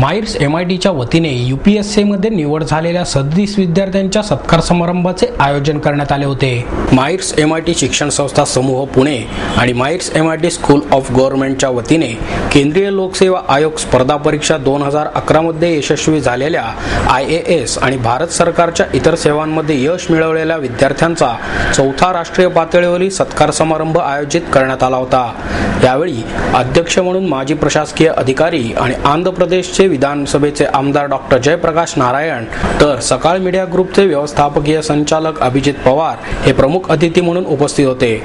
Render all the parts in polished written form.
Myers MITच्या वतीने UPSC मध्ये निवड झालेल्या 37 विद्यार्थ्यांच्या सत्कार समारंभाचे आयोजन करण्यात आले होते। मायर्स MIT शिक्षण संस्था समूह पुणे आणि मायर्स MIT स्कूल ऑफ गव्हर्नमेंटच्या वतीने केंद्रीय लोकसेवा आयोग स्पर्धा परीक्षा 2011 मध्ये यशस्वी झालेल्या IAS आणि भारत सरकारच्या इतर सेवांमध्ये यश मिळवलेल्या विद्यार्थ्यांचा चौथा राष्ट्रीय पातळीवरील सत्कार समारंभ आयोजित करण्यात आला होता। यावेळी अध्यक्ष म्हणून माजी प्रशासकीय अधिकारी आणि आंध्र प्रदेशचे विधानसभेचे आमदार डॉक्टर जयप्रकाश नारायण तर सकाळ मीडिया ग्रुपचे व्यवस्थापकीय संचालक अभिजित पवार हे प्रमुख अतिथी म्हणून उपस्थित होते।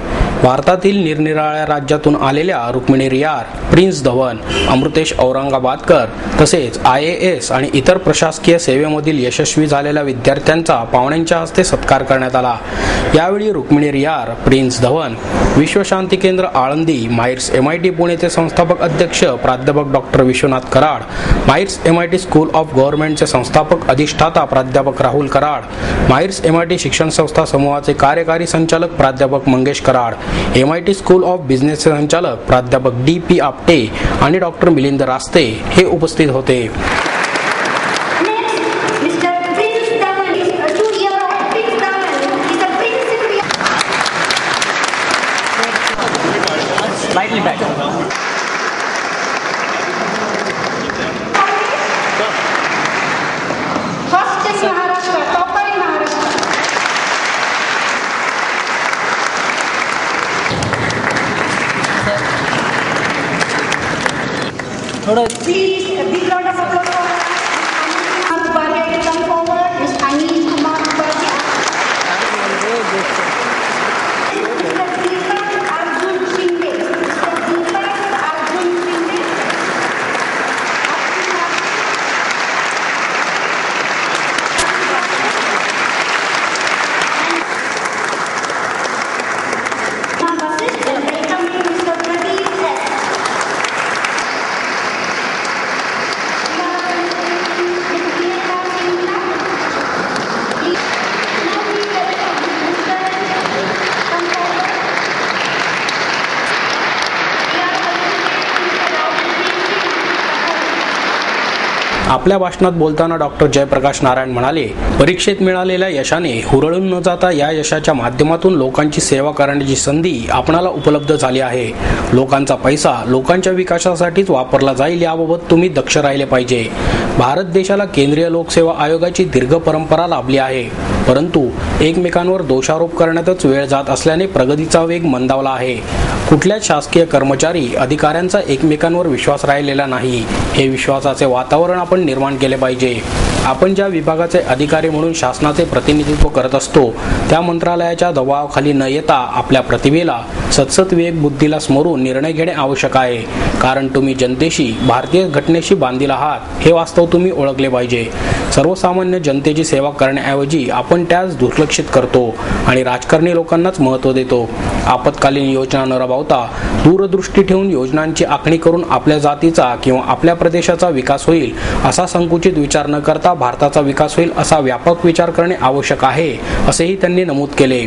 भारतातील निरनिराळ्या राज्यातून आलेल्या रुक्मिणी रियार, प्रिन्स धवन, अमृतेश औरंगाबादकर तसेच IAS आणि इतर प्रशासकीय सेवेमधील यशस्वी झालेल्या विद्यार्थ्यांचा पाहुण्यांच्या हस्ते सत्कार करण्यात आला। यावेळी रुक्मिणी रियार, प्रिन्स धवन, विश्व शांती केंद्र आळंदी, मायर्स MIT पुणेचे संस्थापक अध्यक्ष प्राध्यापक doctor Vishwanath Karad, MAEER's MIT school of गव्हर्नमेंटचे संस्थापक अधिष्ठाता प्राध्यापक राहुल कराड, मायर्स MIT शिक्षण संस्था समूहाचे कार्यकारी संचालक प्राध्यापक Mangesh Karad, MIT school of बिझनेसचे संचालक प्राध्यापक DP आपटे आणि डॉक्टर मिलिंद रास्ते हे उपस्थित होते। Slightly back. First in Maharashtra, topper in Maharashtra. Please, a big round of applause for Ms. Upadhyay to come forward. Ms. Anish Kumar Upadhyay. Mr. Deepak Arjun Shinde. Mr. Deepak Arjun Shinde. Welcoming Mr. Pradeep S. आपल्या भाषणात बोलताना doctor Jayaprakash Narayan म्हणाले, परीक्षेत मिळालेल्या यशाने हुरळून न जाता या यशाच्या माध्यमातून लोकांची सेवा करण्याची संधी आपणाला उपलब्ध झाली आहे। लोकांचा पैसा लोकांच्या विकासासाठीच वापरला जाईल याबाबत तुम्ही दक्ष राहिले पाहिजे। भारत देशाला केंद्रीय लोकसेवा आयोगाची दीर्घ परंपरा लाभली आहे, परंतु एकमेकांवर दोषारोप करण्यातच वेळ जात असल्याने प्रगतीचा वेग मंदावला आहे। कुठल्याच शासकीय कर्मचारी अधिकाऱ्यांचा एकमेकांवर विश्वास राहिलेला नाही। हे विश्वासाचे वातावरण आपण निर्माण केले पाहिजे। आपण ज्या विभागाचे अधिकारी म्हणून शासनाचे प्रतिनिधित्व करत असतो त्या मंत्रालयाच्या दबावाखाली न येता आपल्या प्रतिभेला, सतसत विवेक बुद्धीला स्मरून निर्णय घेणे आवश्यक आहे। कारण तुम्ही जनतेशी, भारतीय घटनेशी बांधील आहात हे वास्तव तुम्ही ओळखले पाहिजे। सर्वसामान्य जनतेची सेवा करण्याऐवजी आपण त्यास दुर्लक्षित करतो आणि राजकारणी लोकांनाच महत्त्व देतो। आपत्कालीन योजना न राबवता दूरदृष्टी ठेवून योजनांची आखणी करून आपल्या जातीचा किंवा आपल्या प्रदेशाचा विकास होईल असा संकुचित विचार न करता भारताचा विकास होईल असा व्यापक विचार करणे आवश्यक आहे, असेही त्यांनी नमूद केले।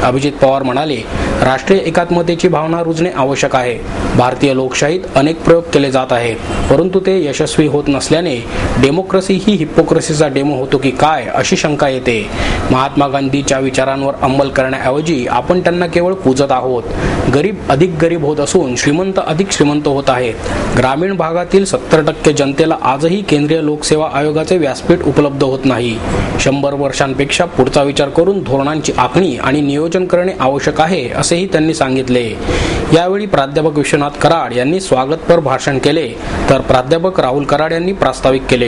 अभिजित पवार म्हणाले, राष्ट्रीय एकात्मतेची भावना रुजणे आवश्यक आहे। भारतीय लोकशाहीत अनेक प्रयोग केले जात आहेत, परंतु ते यशस्वी होत नसल्याने डेमोक्रेसी ही हिपोक्रेसीचा डेमो होतो की काय अशी शंका येते। महात्मा गांधीच्या विचारांवर अंमल करण्याऐवजी आपण त्यांना केवळ पूजत आहोत। गरीब अधिक गरीब होत असून श्रीमंत अधिक श्रीमंत होत आहेत। ग्रामीण भागातील 70% जनतेला आजही केंद्रीय लोकसेवा आयोगाचे व्यासपीठ उपलब्ध होत नाही। 100 वर्षांपेक्षा पुढचा विचार करून धोरणांची आखणी आणि नियोजन करणे आवश्यक आहे, असेही त्यांनी सांगितले। यावेळी प्राध्यापक विश्वनाथ कराड यांनी स्वागतपर भाषण केले, तर प्राध्यापक राहुल कराड यांनी प्रास्ताविक केले।